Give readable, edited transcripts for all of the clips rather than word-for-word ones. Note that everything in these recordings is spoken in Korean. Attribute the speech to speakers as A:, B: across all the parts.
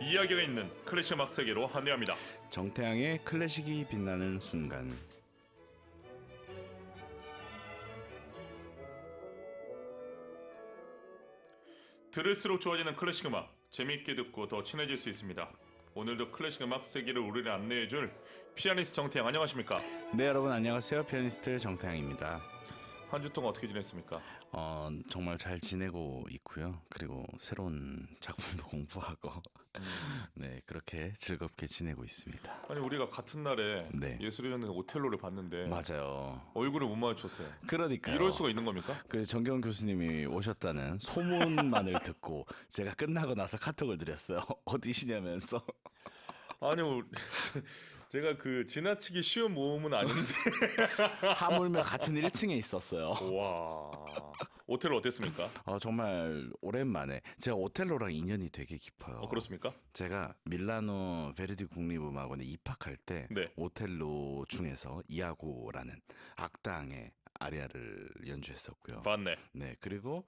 A: 이야기가 있는 클래식 음악 세계로 환대합니다.
B: 정태양의 클래식이 빛나는 순간.
A: 들을수록 좋아지는 클래식 음악, 재미있게 듣고 더 친해질 수 있습니다. 오늘도 클래식 음악 세계를 우리를 안내해줄 피아니스트 정태양, 안녕하십니까?
B: 네, 여러분 안녕하세요. 피아니스트 정태양입니다.
A: 한 주 동안 어떻게 지냈습니까?
B: 정말 잘 지내고 있고요. 그리고 새로운 작품도 공부하고 네, 그렇게 즐겁게 지내고 있습니다.
A: 아니, 우리가 같은 날에
B: 네.
A: 예술의 전당 오텔로를 봤는데
B: 맞아요.
A: 얼굴을 못 마주쳤어요.
B: 그러니까요.
A: 이럴 수가 있는 겁니까?
B: 그 정경 교수님이 오셨다는 소문만을 듣고 제가 끝나고 나서 카톡을 드렸어요. 어디시냐면서.
A: 아니, 제가 그 지나치기 쉬운 모험은 아닌데.
B: 하물며 같은 1층에 있었어요.
A: 와, 오텔로 어땠습니까?
B: 정말 오랜만에 제가 오텔로랑 인연이 되게 깊어요.
A: 그렇습니까?
B: 제가 밀라노 베르디 국립음악원에 입학할 때
A: 네.
B: 오텔로 중에서 이아고라는 악당의 아리아를 연주했었고요.
A: 봤네.
B: 네, 그리고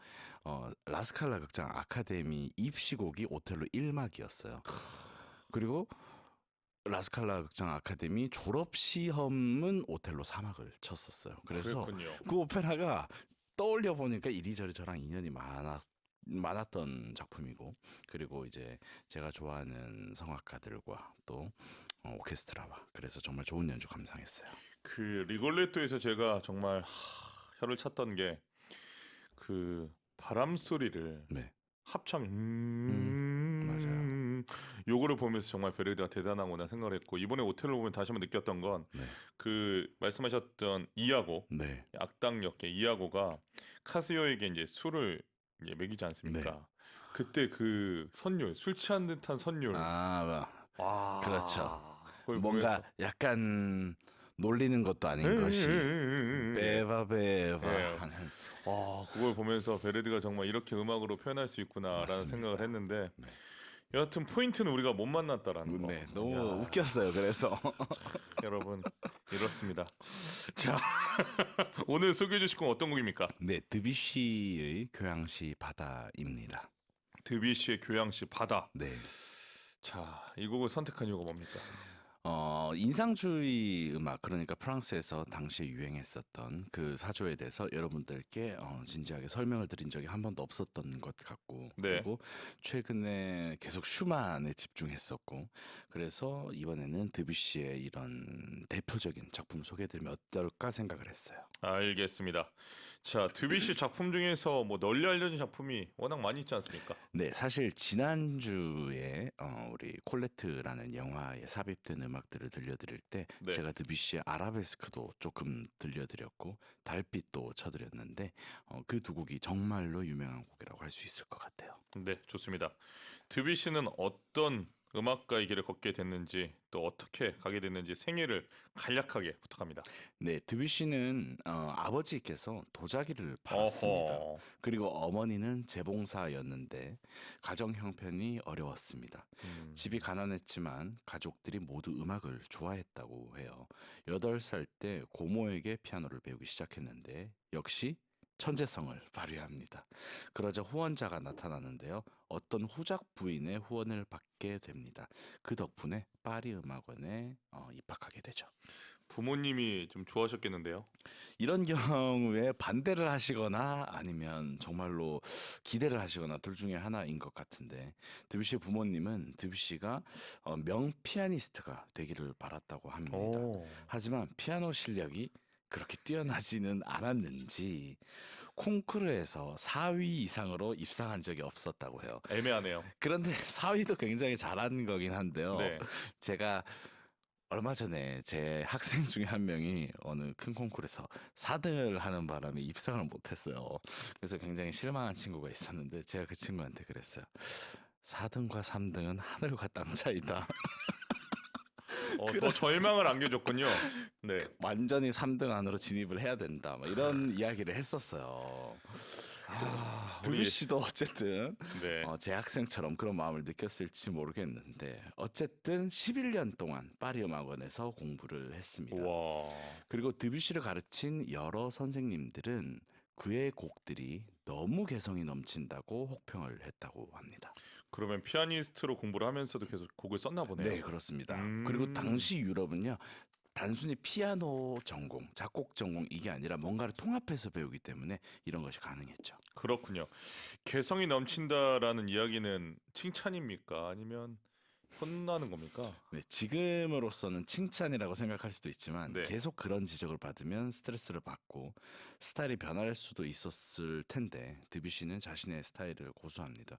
B: 라스칼라 극장 아카데미 입시곡이 오텔로 1막이었어요. 그리고 라스칼라 극장 아카데미 졸업 시험은 오텔로 3막을 쳤었어요. 그래서
A: 그랬군요.
B: 그 오페라가 떠올려 보니까 이리저리 저랑 인연이 많았던 작품이고, 그리고 이제 제가 좋아하는 성악가들과 또 오케스트라와, 그래서 정말 좋은 연주 감상했어요.
A: 그 리골레토에서 제가 정말 혀를 찼던 게 그 바람 소리를
B: 네,
A: 합참
B: 맞아요.
A: 요거를 보면서 정말 베르디가 대단하구나 생각을 했고, 이번에 오텔로 보면 다시 한번 느꼈던 건
B: 네,
A: 그 말씀하셨던 이아고,
B: 네,
A: 악당 역의 이아고가 카시오에게 이제 술을 이제 먹이지 않습니까?
B: 네.
A: 그때 그 선율, 술 취한 듯한 선율.
B: 와, 그렇죠.
A: 그걸
B: 뭔가
A: 보면서
B: 약간 놀리는 것도 아닌 것이 베바베바
A: 예.
B: 하는.
A: 그걸 보면서 베르디가 정말 이렇게 음악으로 표현할 수 있구나라는
B: 맞습니다.
A: 생각을 했는데,
B: 네.
A: 여하튼 포인트는 우리가 못 만났다라는 거.
B: 네, 너무
A: 야,
B: 웃겼어요. 그래서
A: 여러분 이렇습니다. 자, 오늘 소개해 주실 건 어떤 곡입니까?
B: 네, 드뷔시의 교향시 바다입니다.
A: 드뷔시의 교향시 바다.
B: 네.
A: 자, 이 곡을 선택한 이유가 뭡니까?
B: 인상주의 음악, 그러니까 프랑스에서 당시에 유행했었던 그 사조에 대해서 여러분들께 진지하게 설명을 드린 적이 한 번도 없었던 것 같고,
A: 네.
B: 그리고 최근에 계속 슈만에 집중했었고, 그래서 이번에는 드뷔시의 이런 대표적인 작품 소개해드리면 어떨까 생각을 했어요.
A: 알겠습니다. 자, 드뷔시 작품 중에서 뭐 널리 알려진 작품이 워낙 많이 있지 않습니까?
B: 네, 사실 지난주에 우리 콜레트라는 영화에 삽입된 음악들을 들려드릴 때
A: 네.
B: 제가 드뷔시의 아라베스크도 조금 들려드렸고 달빛도 쳐드렸는데 그 두 곡이 정말로 유명한 곡이라고 할 수 있을 것 같아요.
A: 네, 좋습니다. 드뷔시는 어떤 음악가의 길을 걷게 됐는지, 또 어떻게 가게 됐는지 생애를 간략하게 부탁합니다.
B: 네, 드뷔시는 아버지께서 도자기를 팔았습니다.
A: 어허.
B: 그리고 어머니는 재봉사였는데 가정 형편이 어려웠습니다. 집이 가난했지만 가족들이 모두 음악을 좋아했다고 해요. 8살 때 고모에게 피아노를 배우기 시작했는데 역시 천재성을 발휘합니다. 그러자 후원자가 나타나는데요. 어떤 후작 부인의 후원을 받게 됩니다. 그 덕분에 파리 음악원에 입학하게 되죠.
A: 부모님이 좀 좋아하셨겠는데요.
B: 이런 경우에 반대를 하시거나 아니면 정말로 기대를 하시거나 둘 중에 하나인 것 같은데, 드뷔시의 부모님은 드뷔시가 명 피아니스트가 되기를 바랐다고 합니다. 하지만 피아노 실력이 그렇게 뛰어나지는 않았는지 콩쿠르에서 4위 이상으로 입상한 적이 없었다고 해요.
A: 애매하네요.
B: 그런데 4위도 굉장히 잘한 거긴 한데요.
A: 네.
B: 제가 얼마 전에 제 학생 중에 한 명이 어느 큰 콩쿠르에서 4등을 하는 바람에 입상을 못했어요. 그래서 굉장히 실망한 친구가 있었는데 제가 그 친구한테 그랬어요. 4등과 3등은 하늘과 땅 차이다.
A: 더 절망을 안겨줬군요. 네.
B: 완전히 3등 안으로 진입을 해야 된다. 뭐 이런 이야기를 했었어요. 드뷔시도 어쨌든
A: 네.
B: 제 학생처럼 그런 마음을 느꼈을지 모르겠는데 어쨌든 11년 동안 파리 음악원에서 공부를 했습니다.
A: 와.
B: 그리고 드뷔시를 가르친 여러 선생님들은 그의 곡들이 너무 개성이 넘친다고 혹평을 했다고 합니다.
A: 그러면 피아니스트로 공부를 하면서도 계속 곡을 썼나 보네요.
B: 네, 그렇습니다. 그리고 당시 유럽은요. 단순히 피아노 전공, 작곡 전공 이게 아니라 뭔가를 통합해서 배우기 때문에 이런 것이 가능했죠.
A: 그렇군요. 개성이 넘친다라는 이야기는 칭찬입니까? 아니면 혼나는 겁니까?
B: 네, 지금으로서는 칭찬이라고 생각할 수도 있지만
A: 네.
B: 계속 그런 지적을 받으면 스트레스를 받고 스타일이 변할 수도 있었을 텐데 드뷔시는 자신의 스타일을 고수합니다.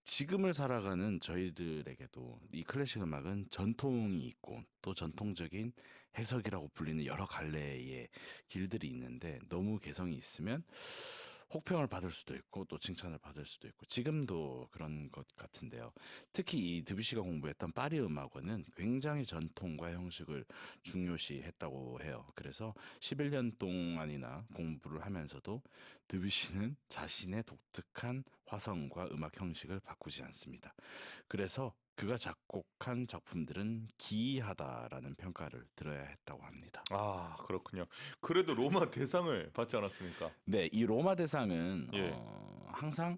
B: 지금을 살아가는 저희들에게도 이 클래식 음악은 전통이 있고 또 전통적인 해석이라고 불리는 여러 갈래의 길들이 있는데 너무 개성이 있으면 혹평을 받을 수도 있고 또 칭찬을 받을 수도 있고 지금도 그런 것 같은데요. 특히 이 드뷔시가 공부했던 파리 음악원은 굉장히 전통과 형식을 중요시했다고 해요. 그래서 11년 동안이나 공부를 하면서도 드뷔시는 자신의 독특한 화성과 음악 형식을 바꾸지 않습니다. 그래서 그가 작곡한 작품들은 기이하다라는 평가를 들어야 했다고 합니다.
A: 아, 그렇군요. 그래도 로마 대상을 받지 않았습니까?
B: 네, 이 로마 대상은
A: 예.
B: 항상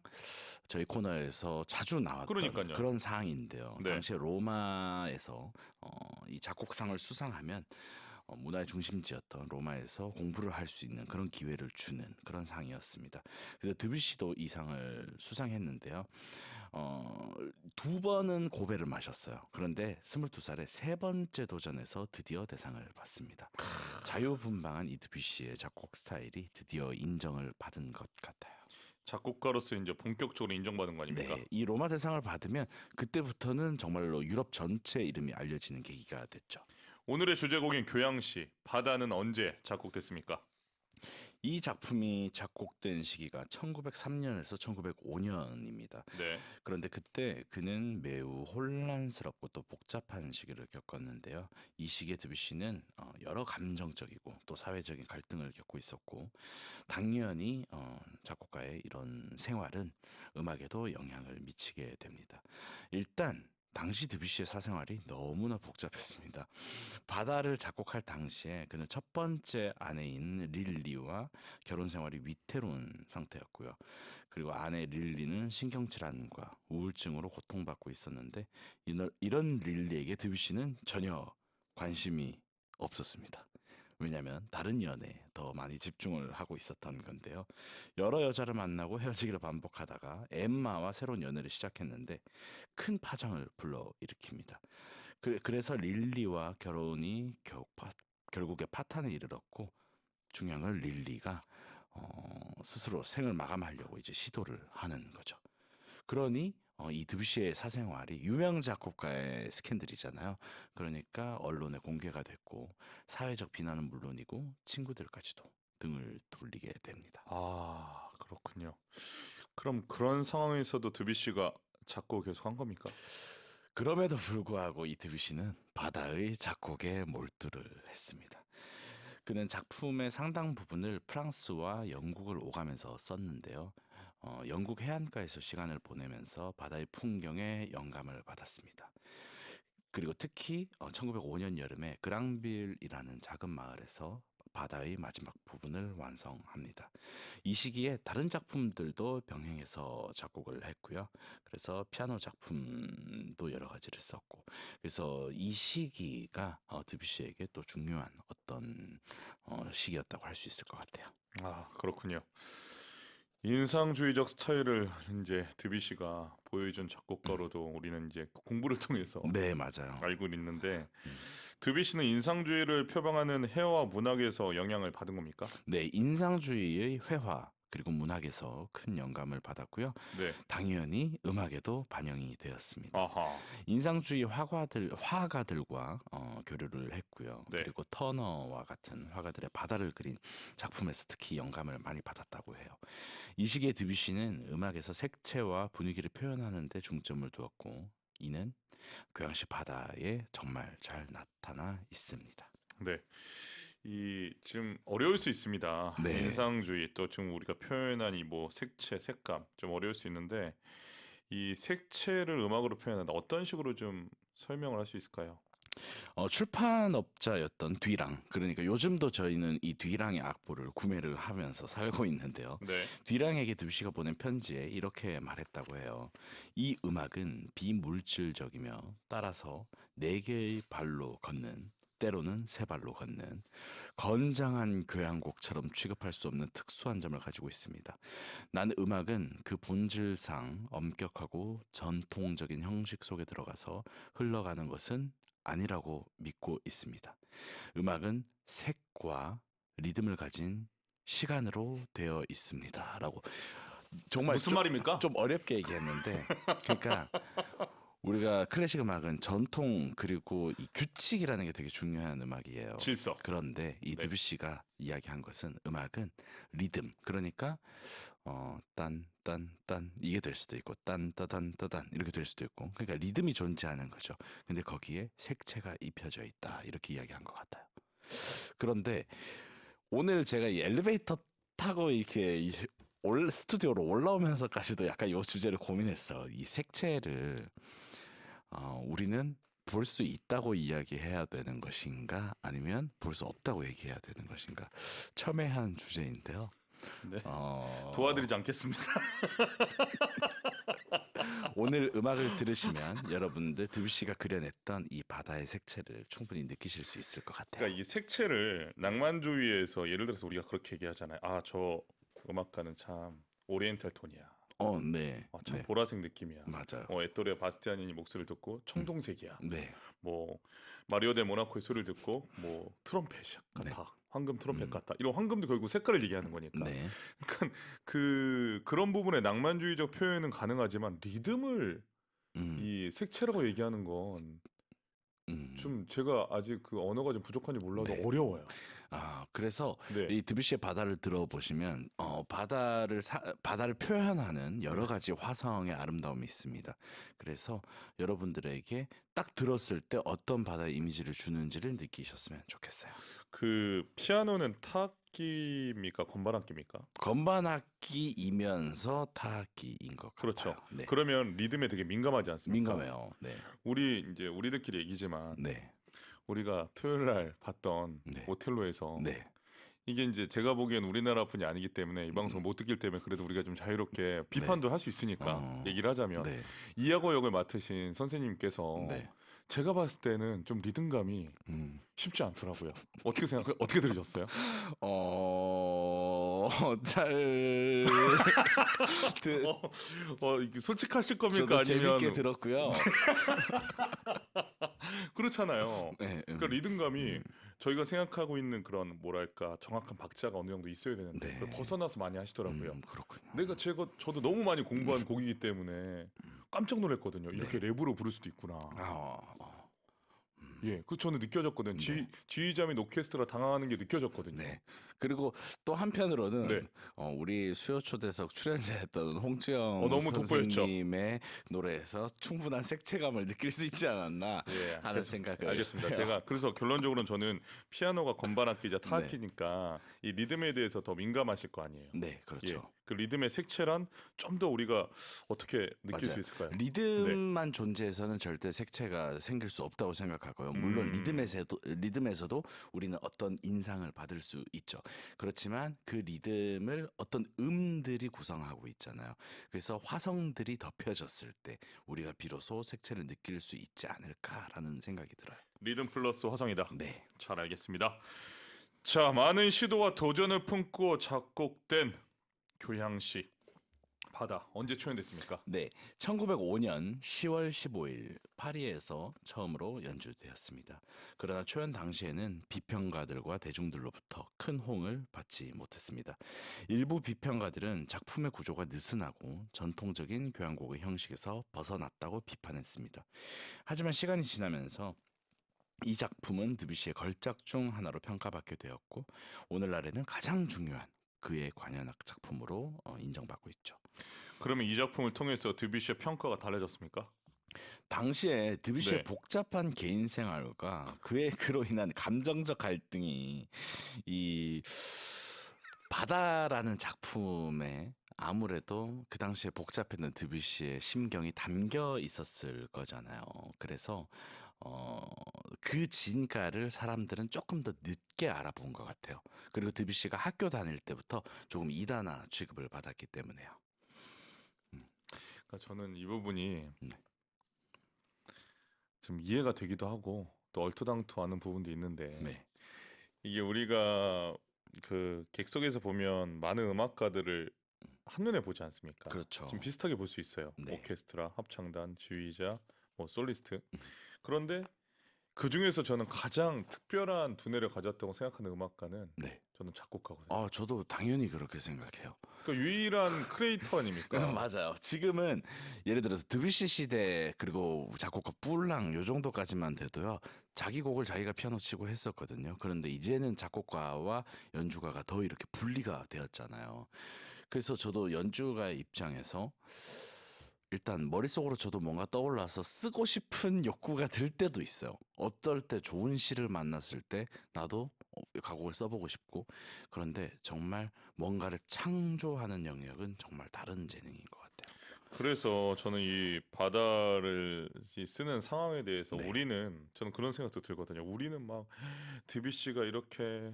B: 저희 코너에서 자주 나왔던
A: 그러니까요.
B: 그런 상인데요.
A: 네.
B: 당시에 로마에서 이 작곡상을 수상하면 문화의 중심지였던 로마에서 공부를 할 수 있는 그런 기회를 주는 그런 상이었습니다. 그래서 드뷔시도 이 상을 수상했는데요. 두 번은 고배를 마셨어요. 그런데 22살에 세 번째 도전에서 드디어 대상을 받습니다. 자유분방한 이 드뷔시의 작곡 스타일이 드디어 인정을 받은 것 같아요.
A: 작곡가로서 이제 본격적으로 인정받은 거 아닙니까?
B: 네, 이 로마 대상을 받으면 그때부터는 정말로 유럽 전체 이름이 알려지는 계기가 됐죠.
A: 오늘의 주제곡인 교양시 바다는 언제 작곡됐습니까?
B: 이 작품이 작곡된 시기가 1903년에서 1905년입니다.
A: 네.
B: 그런데 그때 그는 매우 혼란스럽고 또 복잡한 시기를 겪었는데요. 이 시기에 드뷔시는 여러 감정적이고 또 사회적인 갈등을 겪고 있었고 당연히 작곡가의 이런 생활은 음악에도 영향을 미치게 됩니다. 일단 당시 드뷔시의 사생활이 너무나 복잡했습니다. 바다를 작곡할 당시에 그는 첫 번째 아내인 릴리와 결혼 생활이 위태로운 상태였고요. 그리고 아내 릴리는 신경질환과 우울증으로 고통받고 있었는데 이런 릴리에게 드뷔시는 전혀 관심이 없었습니다. 왜냐하면 다른 연애에 더 많이 집중을 하고 있었던 건데요. 여러 여자를 만나고 헤어지기를 반복하다가 엠마와 새로운 연애를 시작했는데 큰 파장을 불러일으킵니다. 그래서 릴리와 결혼이 결국에 파탄에 이르렀고 중요한 건 릴리가 스스로 생을 마감하려고 이제 시도를 하는 거죠. 그러니 이 드뷔시의 사생활이 유명 작곡가의 스캔들이잖아요. 그러니까 언론에 공개가 됐고 사회적 비난은 물론이고 친구들까지도 등을 돌리게 됩니다.
A: 아, 그렇군요. 그럼 그런 상황에서도 드뷔시가 작곡을 계속한 겁니까?
B: 그럼에도 불구하고 이 드뷔시는 바다의 작곡에 몰두를 했습니다. 그는 작품의 상당 부분을 프랑스와 영국을 오가면서 썼는데요. 영국 해안가에서 시간을 보내면서 바다의 풍경에 영감을 받았습니다. 그리고 특히 1905년 여름에 그랑빌이라는 작은 마을에서 바다의 마지막 부분을 완성합니다. 이 시기에 다른 작품들도 병행해서 작곡을 했고요. 그래서 피아노 작품도 여러 가지를 썼고, 그래서 이 시기가 드뷔시에게 또 중요한 어떤 시기였다고 할 수 있을 것 같아요.
A: 아, 그렇군요. 인상주의적 스타일을 이제 드뷔시가 보여준 작곡가로도 우리는 이제 공부를 통해서
B: 네, 맞아요.
A: 알고 있는데 드뷔시는 인상주의를 표방하는 해와 문학에서 영향을 받은 겁니까?
B: 네, 인상주의의 회화 그리고 문학에서 큰 영감을 받았고요.
A: 네.
B: 당연히 음악에도 반영이 되었습니다.
A: 아하.
B: 인상주의 화가들과 교류를 했고요.
A: 네.
B: 그리고 터너와 같은 화가들의 바다를 그린 작품에서 특히 영감을 많이 받았다고 해요. 이 시기에 드뷔시는 음악에서 색채와 분위기를 표현하는 데 중점을 두었고 이는 교양시 바다에 정말 잘 나타나 있습니다.
A: 네. 이 지금 어려울 수 있습니다.
B: 네.
A: 인상주의 또 지금 우리가 표현한 이 뭐 색채, 색감 좀 어려울 수 있는데 이 색채를 음악으로 표현한다. 어떤 식으로 좀 설명을 할 수 있을까요?
B: 출판업자였던 뒤랑, 그러니까 요즘도 저희는 이 뒤랑의 악보를 구매를 하면서 살고 있는데요.
A: 네.
B: 뒤랑에게 드뷔시가 보낸 편지에 이렇게 말했다고 해요. 이 음악은 비물질적이며 따라서 네 개의 발로 걷는, 때로는 세 발로 걷는 건장한 교향곡처럼 취급할 수 없는 특수한 점을 가지고 있습니다. 난 음악은 그 본질상 엄격하고 전통적인 형식 속에 들어가서 흘러가는 것은 아니라고 믿고 있습니다. 음악은 색과 리듬을 가진 시간으로 되어 있습니다라고. 정말
A: 무슨 말입니까?
B: 좀 어렵게 얘기했는데, 그러니까 우리가 클래식 음악은 전통 그리고 이 규칙이라는 게 되게 중요한 음악이에요.
A: 질서.
B: 그런데 이
A: 네.
B: 드뷔시가 이야기한 것은 음악은 리듬, 그러니까 딴 이게 될 수도 있고 딴따단 이렇게 될 수도 있고, 그러니까 리듬이 존재하는 거죠. 근데 거기에 색채가 입혀져 있다 이렇게 이야기한 것 같아요. 그런데 오늘 제가 이 엘리베이터 타고 이렇게 스튜디오로 올라오면서까지도 약간 이 주제를 고민했어. 이 색채를 우리는 볼 수 있다고 이야기해야 되는 것인가, 아니면 볼 수 없다고 얘기해야 되는 것인가, 첨예한 주제인데요.
A: 네.
B: 어,
A: 도와드리지 않겠습니다.
B: 오늘 음악을 들으시면 여러분들 드뷔시가 그려냈던 이 바다의 색채를 충분히 느끼실 수 있을 것 같아요.
A: 그러니까 이 색채를 낭만주의에서 예를 들어서 우리가 그렇게 얘기하잖아요. 아, 저 음악가는 참 오리엔탈 톤이야.
B: 네,
A: 참
B: 네,
A: 보라색 느낌이야.
B: 맞아요.
A: 에토레 바스티아니니 목소리를 듣고 청동색이야.
B: 네,
A: 뭐 마리오 델 모나코의 소리를 듣고 뭐 트럼펫
B: 네,
A: 같아. 황금 트럼펫 같다. 이런 황금도 결국 색깔을 얘기하는 거니까.
B: 네,
A: 그러니까 그런 부분의 낭만주의적 표현은 가능하지만 리듬을
B: 음,
A: 이 색채라고 얘기하는 건
B: 음,
A: 좀 제가 아직 그 언어가 좀 부족한지 몰라도
B: 네.
A: 어려워요.
B: 그래서
A: 네.
B: 이 드뷔시의 바다를 들어보시면 바다를 표현하는 여러 가지 화성의 아름다움이 있습니다. 그래서 여러분들에게 딱 들었을 때 어떤 바다의 이미지를 주는지를 느끼셨으면 좋겠어요.
A: 그 피아노는 타악기입니까? 건반악기입니까?
B: 건반악기이면서 타악기인 것
A: 그렇죠.
B: 같아요. 네,
A: 그러면 리듬에 되게 민감하지 않습니까?
B: 민감해요. 네,
A: 우리들끼리 얘기지만
B: 네,
A: 우리가 토요일 날 봤던
B: 네,
A: 오텔로에서
B: 네,
A: 이게 이제 제가 보기엔 우리나라 분이 아니기 때문에 이 방송 못 듣기 때문에 그래도 우리가 좀 자유롭게
B: 네,
A: 비판도 할 수 있으니까 얘기를 하자면
B: 네,
A: 이하고 역을 맡으신 선생님께서
B: 네.
A: 제가 봤을 때는 좀 리듬감이
B: 음.
A: 쉽지 않더라고요. 어떻게 들으셨어요?
B: 잘 드,
A: 이게 솔직하실 겁니까?
B: 저도
A: 아니면
B: 재밌게 들었고요.
A: 그렇잖아요.
B: 네,
A: 그러니까 리듬감이 저희가 생각하고 있는 그런 뭐랄까 정확한 박자가 어느 정도 있어야 되는데
B: 네.
A: 그걸 벗어나서 많이 하시더라고요.
B: 그렇군요.
A: 저도 너무 많이 공부한 곡이기 때문에 깜짝 놀랐거든요. 이렇게 랩으로 부를 수도 있구나. 예, 그 저는 느껴졌거든요.
B: 네.
A: 지휘자및 오케스트라 당황하는 게 느껴졌거든요.
B: 네. 그리고 또 한편으로는
A: 네.
B: 우리 수요 초대석 출연자였던 홍주영
A: 너무 돋보였죠.
B: 선생님의 노래에서 충분한 색채감을 느낄 수 있지 않았나
A: 예,
B: 하는 생각을
A: 알겠습니다.
B: 해요.
A: 제가 그래서 결론적으로는 저는 피아노가 건반악기이자 타악기니까 이 리듬에 대해서 더 민감하실 거 아니에요.
B: 네,
A: 예,
B: 그렇죠.
A: 그 리듬의 색채란 좀 더 우리가 어떻게 느낄
B: 맞아요.
A: 수 있을까요?
B: 리듬만 존재해서는 절대 색채가 생길 수 없다고 생각하고요. 물론 리듬에서도 우리는 어떤 인상을 받을 수 있죠. 그렇지만 그 리듬을 어떤 음들이 구성하고 있잖아요. 그래서 화성들이 덮여졌을 때 우리가 비로소 색채를 느낄 수 있지 않을까라는 생각이 들어요.
A: 리듬 플러스 화성이다.
B: 네.
A: 잘 알겠습니다. 자, 많은 시도와 도전을 품고 작곡된 교향시 바다 언제 초연됐습니까?
B: 네, 1905년 10월 15일 파리에서 처음으로 연주되었습니다. 그러나 초연 당시에는 비평가들과 대중들로부터 큰 호응을 받지 못했습니다. 일부 비평가들은 작품의 구조가 느슨하고 전통적인 교향곡의 형식에서 벗어났다고 비판했습니다. 하지만 시간이 지나면서 이 작품은 드뷔시의 걸작 중 하나로 평가받게 되었고 오늘날에는 가장 중요한 그의 관현악 작품으로 인정받고 있죠.
A: 그러면 이 작품을 통해서 드뷔시의 평가가 달라졌습니까?
B: 당시에 드뷔시의
A: 네.
B: 복잡한 개인 생활과 그의 그로 인한 감정적 갈등이 이 바다라는 작품에 아무래도 그 당시에 복잡했던 드뷔시의 심경이 담겨 있었을 거잖아요. 그래서 그 진가를 사람들은 조금 더 늦게 알아본 것 같아요. 그리고 드뷔시가 학교 다닐 때부터 조금 이단아 취급을 받았기 때문에요.
A: 그러니까 저는 이 부분이
B: 네.
A: 좀 이해가 되기도 하고 또 얼토당토하는 부분도 있는데
B: 네,
A: 이게 우리가 그 객석에서 보면 많은 음악가들을 한눈에 보지 않습니까?
B: 그렇죠.
A: 좀 비슷하게 볼 수 있어요.
B: 네.
A: 오케스트라, 합창단, 지휘자, 뭐 솔리스트. 그런데 그 중에서 저는 가장 특별한 두뇌를 가졌다고 생각하는 음악가는
B: 네.
A: 저는 작곡가고 생각해요.
B: 저도 당연히 그렇게 생각해요.
A: 그러니까 유일한 크리에이터 아닙니까?
B: 맞아요. 지금은 예를 들어서 드뷔시 시대 그리고 작곡가 뿔랑 요 정도까지만 돼도요. 자기 곡을 자기가 피아노 치고 했었거든요. 그런데 이제는 작곡가와 연주가가 더 이렇게 분리가 되었잖아요. 그래서 저도 연주가의 입장에서 일단 머릿속으로 저도 뭔가 떠올라서 쓰고 싶은 욕구가 들 때도 있어요. 어떨 때 좋은 시를 만났을 때 나도 가곡을 써보고 싶고 그런데 정말 뭔가를 창조하는 영역은 정말 다른 재능인 것 같아요.
A: 그래서 저는 이 바다를 쓰는 상황에 대해서
B: 네.
A: 저는 그런 생각도 들거든요. 우리는 막 드뷔시가 이렇게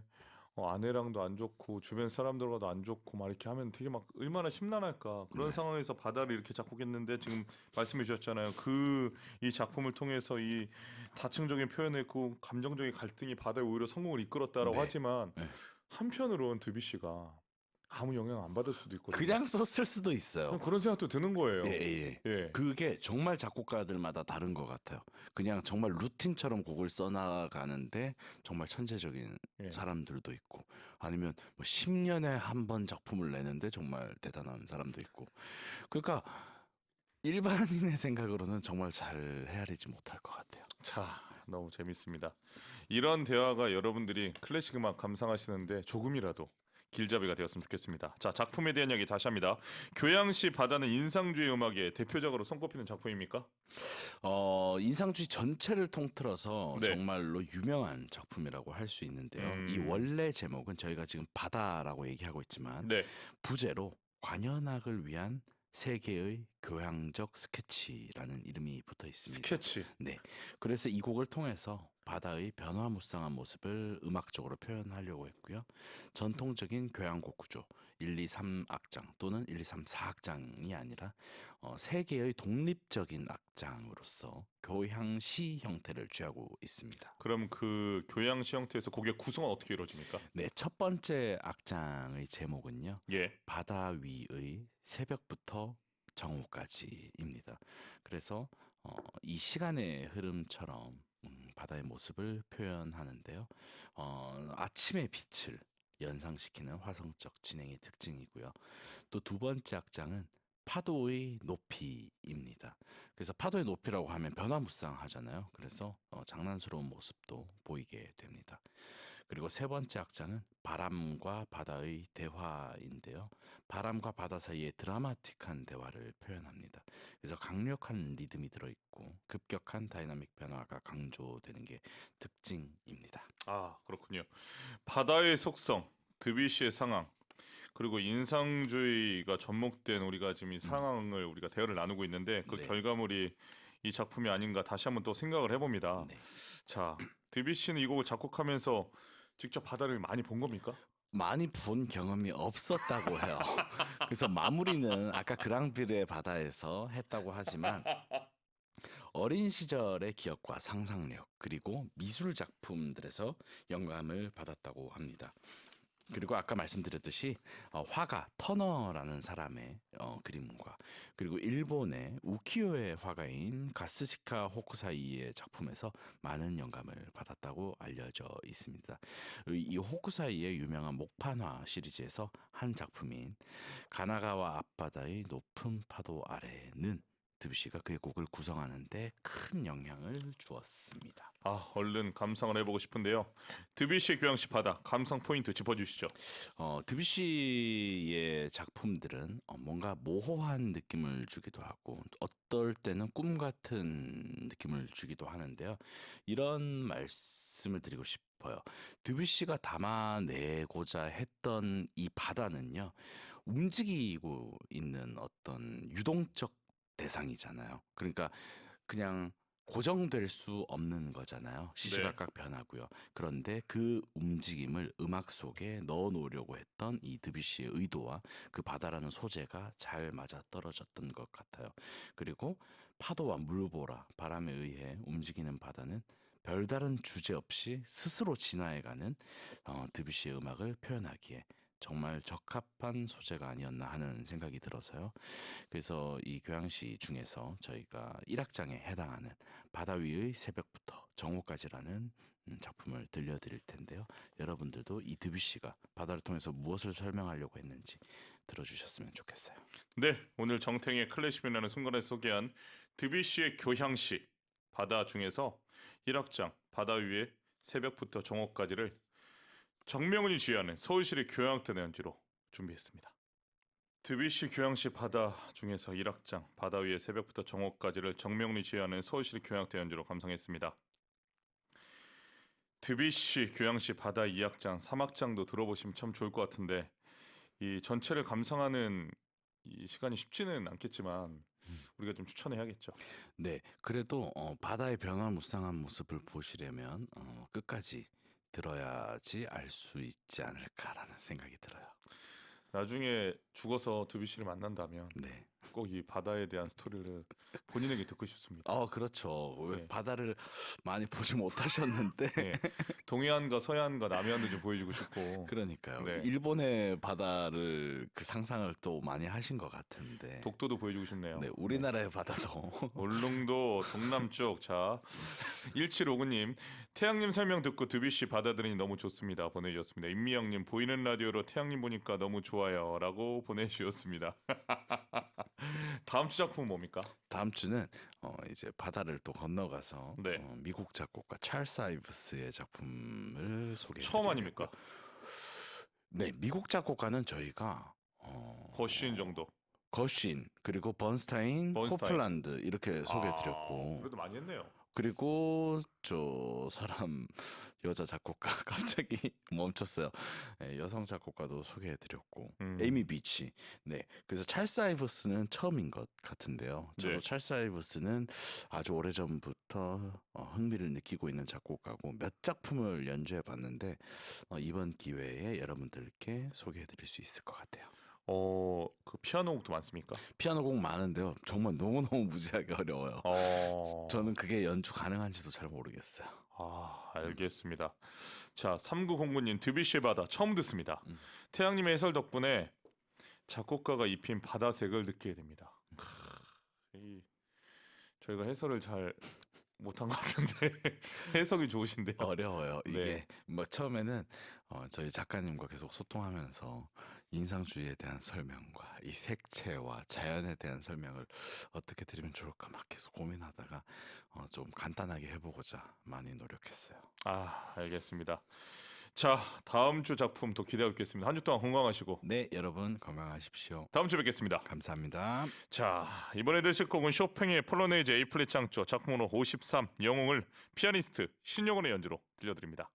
A: 아내랑도 안 좋고 주변 사람들과도 안 좋고 막 이렇게 하면 되게 막 얼마나 심란할까. 그런
B: 네.
A: 상황에서 바다를 이렇게 작곡했는데 지금 말씀해 주셨잖아요. 이 작품을 통해서 이 다층적인 표현을 했고 감정적인 갈등이 바다에 오히려 성공을 이끌었다라고
B: 네.
A: 하지만
B: 네.
A: 한편으로는 드뷔시가 아무 영향 안 받을 수도 있거든요.
B: 그냥 썼을 수도 있어요.
A: 그런 생각도 드는 거예요.
B: 예, 예.
A: 예.
B: 그게 정말 작곡가들마다 다른 것 같아요. 그냥 정말 루틴처럼 곡을 써나가는데 정말 천재적인
A: 예.
B: 사람들도 있고 아니면 뭐 10년에 한 번 작품을 내는데 정말 대단한 사람도 있고 그러니까 일반인의 생각으로는 정말 잘 헤아리지 못할 것 같아요.
A: 자, 너무 재밌습니다. 이런 대화가 여러분들이 클래식 음악 감상하시는데 조금이라도 길잡이가 되었으면 좋겠습니다. 자, 작품에 대한 이야기 다시 합니다. 교양시 바다는 인상주의 음악의 대표적으로 손꼽히는 작품입니까?
B: 인상주의 전체를 통틀어서
A: 네.
B: 정말로 유명한 작품이라고 할 수 있는데요. 이 원래 제목은 저희가 지금 바다라고 얘기하고 있지만
A: 네.
B: 부제로 관현악을 위한 세계의 교양적 스케치라는 이름이 붙어 있습니다.
A: 스케치.
B: 네. 그래서 이 곡을 통해서 바다의 변화무쌍한 모습을 음악적으로 표현하려고 했고요. 전통적인 교향곡 구조 1, 2, 3 악장 또는 1, 2, 3, 4악장이 아니라 세 개의 독립적인 악장으로서 교향시 형태를 취하고 있습니다.
A: 그럼 그 교양시 형태에서 곡의 구성은 어떻게 이루어집니까?
B: 네, 첫 번째 악장의 제목은요.
A: 예.
B: 바다 위의 새벽부터 정오까지입니다. 그래서 이 시간의 흐름처럼 바다의 모습을 표현하는데요. 아침의 빛을 연상시키는 화성적 진행이 특징이고요. 또 두 번째 악장은 파도의 높이입니다. 그래서 파도의 높이라고 하면 변화무쌍하잖아요. 그래서 장난스러운 모습도 보이게 됩니다. 그리고 세 번째 악장은 바람과 바다의 대화인데요. 바람과 바다 사이의 드라마틱한 대화를 표현합니다. 그래서 강력한 리듬이 들어있고 급격한 다이나믹 변화가 강조되는 게 특징입니다.
A: 아, 그렇군요. 바다의 속성, 드뷔시의 상황, 그리고 인상주의가 접목된 우리가 지금 이 상황을 우리가 대화를 나누고 있는데 그
B: 네.
A: 결과물이 이 작품이 아닌가 다시 한번 또 생각을 해봅니다.
B: 네.
A: 자, 드뷔시는 이 곡을 작곡하면서 직접 바다를 많이 본 겁니까?
B: 많이 본 경험이 없었다고 해요. 그래서 마무리는 아까 그랑비르의 바다에서 했다고 하지만 어린 시절의 기억과 상상력 그리고 미술 작품들에서 영감을 받았다고 합니다. 그리고 아까 말씀드렸듯이 화가 터너라는 사람의 그림과 그리고 일본의 우키요의 화가인 가스시카 호쿠사이의 작품에서 많은 영감을 받았다고 알려져 있습니다. 이 호쿠사이의 유명한 목판화 시리즈에서 한 작품인 가나가와 앞바다의 높은 파도 아래는 드뷔시가 그의 곡을 구성하는데 큰 영향을 주었습니다.
A: 아, 얼른 감상을 해보고 싶은데요. 드뷔시의 교향시 바다 감상 포인트 짚어주시죠.
B: 드뷔시의 작품들은 뭔가 모호한 느낌을 주기도 하고 어떨 때는 꿈 같은 느낌을 주기도 하는데요. 이런 말씀을 드리고 싶어요. 드뷔시가 담아내고자 했던 이 바다는요. 움직이고 있는 어떤 유동적 대상이잖아요. 그러니까 그냥 고정될 수 없는 거잖아요. 시시각각 변하고요. 그런데 그 움직임을 음악 속에 넣어 놓으려고 했던 이 드뷔시의 의도와 그 바다라는 소재가 잘 맞아 떨어졌던 것 같아요. 그리고 파도와 물보라, 바람에 의해 움직이는 바다는 별다른 주제 없이 스스로 진화해가는 드뷔시의 음악을 표현하기에 정말 적합한 소재가 아니었나 하는 생각이 들어서요. 그래서 이 교향시 중에서 저희가 1악장에 해당하는 바다 위의 새벽부터 정오까지라는 작품을 들려드릴 텐데요. 여러분들도 이 드뷔시가 바다를 통해서 무엇을 설명하려고 했는지 들어주셨으면 좋겠어요.
A: 네, 오늘 정탱의 클래식이라는 순간에 소개한 드뷔시의 교향시 바다 중에서 1악장 바다 위에 새벽부터 정오까지를 정명훈이 지휘하는 서울시립 교향악단 연주로 준비했습니다. 드뷔시 교향시 바다 중에서 1악장 바다 위에 새벽부터 정오까지를 정명훈이 지휘하는 서울시립 교향악단 연주로 감상했습니다. 드뷔시 교향시 바다 2악장, 3악장도 들어보시면 참 좋을 것 같은데 이 전체를 감상하는 이 시간이 쉽지는 않겠지만 우리가 좀 추천해야겠죠.
B: 네, 그래도 바다의 변화무쌍한 모습을 보시려면 끝까지 들어야지 알 수 있지 않을까라는 생각이 들어요.
A: 나중에 죽어서 드뷔시를 만난다면
B: 네.
A: 꼭 이 바다에 대한 스토리를 본인에게 듣고 싶습니다.
B: 그렇죠. 왜
A: 네.
B: 바다를 많이 보지 못하셨는데
A: 네. 동해안과 서해안과 남해안도 좀 보여주고 싶고
B: 그러니까요.
A: 네.
B: 일본의 바다를 그 상상을 또 많이 하신 것 같은데.
A: 독도도 보여주고 싶네요.
B: 네, 우리나라의 바다도
A: 울릉도 동남쪽. 자 1759님 태양님 설명 듣고 드뷔시 바다 들으니 너무 좋습니다 보내주셨습니다. 임미영님 보이는 라디오로 태양님 보니까 너무 좋아요 라고 보내주셨습니다. 다음 주 작품은 뭡니까?
B: 다음 주는 이제 바다를 또 건너가서
A: 네.
B: 미국 작곡가 찰스 아이브스의 작품을 소개해
A: 처음
B: 드리려고요.
A: 아닙니까?
B: 네, 미국 작곡가는 저희가
A: 거신 정도.
B: 거신 그리고 번스타인,
A: 번스타인.
B: 코플란드 이렇게 소개해 드렸고
A: 그래도 많이 했네요.
B: 그리고 저 사람 여자 작곡가 갑자기 멈췄어요. 네, 여성 작곡가도 소개해드렸고 에이미 비치. 네, 그래서 찰스 아이브스는 처음인 것 같은데요. 저도
A: 네.
B: 찰스 아이브스는 아주 오래 전부터 흥미를 느끼고 있는 작곡가고 몇 작품을 연주해봤는데 이번 기회에 여러분들께 소개해드릴 수 있을 것 같아요.
A: 그 피아노 곡도 많습니까?
B: 피아노 곡 많은데요. 정말 너무너무 무지하게 어려워요.
A: 어.
B: 저는 그게 연주 가능한지도 잘 모르겠어요.
A: 알겠습니다. 자, 3909님 드뷔시의 바다 처음 듣습니다. 태양님의 해설 덕분에 작곡가가 입힌 바다색을 느끼게 됩니다. 저희가 해설을 잘 못한 것 같은데 해석이 좋으신데요.
B: 어려워요. 이게
A: 네.
B: 막 처음에는 저희 작가님과 계속 소통하면서 인상주의에 대한 설명과 이 색채와 자연에 대한 설명을 어떻게 드리면 좋을까 막 계속 고민하다가 좀 간단하게 해보고자 많이 노력했어요.
A: 알겠습니다. 자, 다음 주 작품 또 기대하고 있겠습니다. 한 주 동안 건강하시고
B: 네, 여러분 건강하십시오.
A: 다음 주에 뵙겠습니다.
B: 감사합니다.
A: 자, 이번에 들으실 곡은 쇼팽의 폴로네이즈 A 플랫 장조 작품으로 53 영웅을 피아니스트 신용원의 연주로 들려드립니다.